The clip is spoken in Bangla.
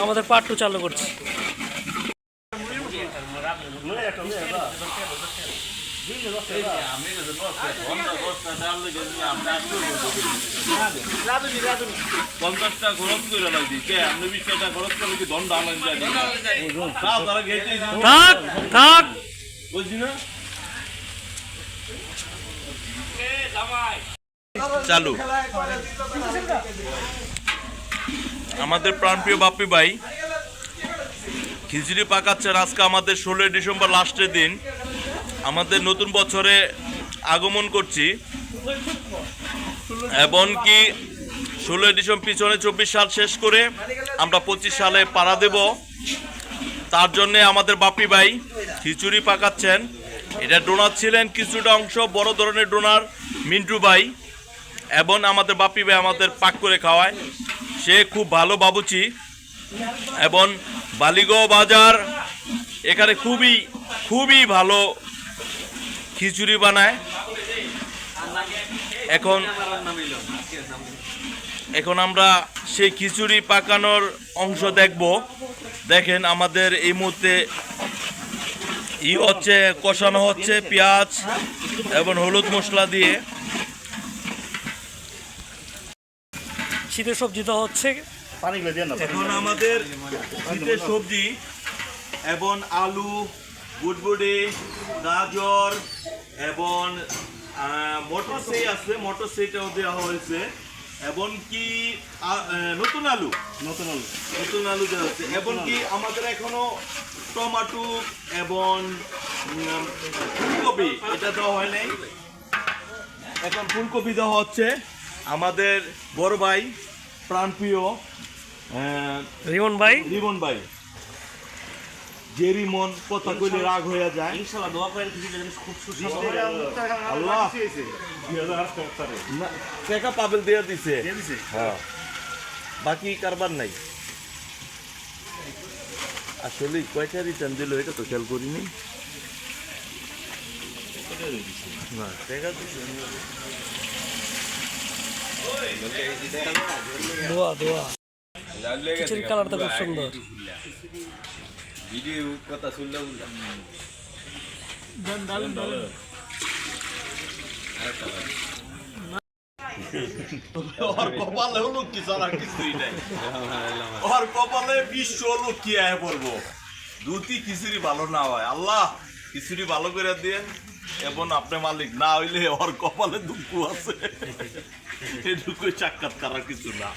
আমাদের পার্ট 2 চালু করছি। চালু আমাদের প্রাণপ্রিয় বাপ্পি ভাই খিচুড়ি পাকাচ্ছেন। আজকে আমাদের 16 ডিসেম্বর লাস্টের দিন, আমাদের নতুন বছরে আগমন করছি এবং কি 16 ডিসেম্বর পিছনে 24 সাল শেষ করে আমরা 25 সালে পাড়া দেব। তার জন্যে আমাদের বাপ্পি ভাই খিচুড়ি পাকাচ্ছেন। এটা ডোনার ছিলেন কিছুটা অংশ, বড় ধরনের ডোনার মিন্টু ভাই, এবং আমাদের বাপ্পি ভাই আমাদের পাক করে খাওয়ায়। সে খুব ভালো বাবুচি এবং বালিগাঁও বাজার এখানে খুবই ভালো খিচুড়ি বানায়। এখন আমরা সেই খিচুড়ি পাকানোর অংশ দেখব। দেখেন আমাদের এই মুহূর্তে হচ্ছে কষানো হচ্ছে পেঁয়াজ এবং হলুদ মশলা দিয়ে। শীতের সবজি তো হচ্ছে, এখন আমাদের শীতের সবজি এবং আলু, বুটবুটি, গাজর এবং মটর সেই আছে, মটর সেইটাও দেওয়া হয়েছে এবং কি নতুন আলু দেওয়া হচ্ছে এবং কি আমাদের এখনো টমেটো এবং ফুলকপি এটা দেওয়া হয় নাই। এখন ফুলকপি দেওয়া হচ্ছে। আমাদের বড় ভাই প্রাণপ্রিয় রিমন ভাই যে রিমন কথা কইলে রাগ হয়ে যায়। ইনশাআল্লাহ দোয়া করেন খুব সুস্বাদু আল্লাহ টাকা পাবেল দিয়ে দিছে। হ্যাঁ, বাকি কারবার নাই। আসলে কয়টা রিটার্ন দিল এটা তো খেয়াল করিনি। না টাকা দিছে দোয়া খিচুড়ির কালারটা খুব সুন্দর। ভিডিও কথা শুনলাম ওর কপালে হলো কি ছাড়া কিছুই নাই। ওর কপালে বিশ্ব হলো কি আয় পড়বো দুটি খিচুড়ি ভালো না হয়। আল্লাহ খিচুড়ি ভালো করে দেন এবং আপনি মালিক না হইলে ওর কপালে দুঃখ আছে, এটুকু সাক্ষাৎ করার কিছু না।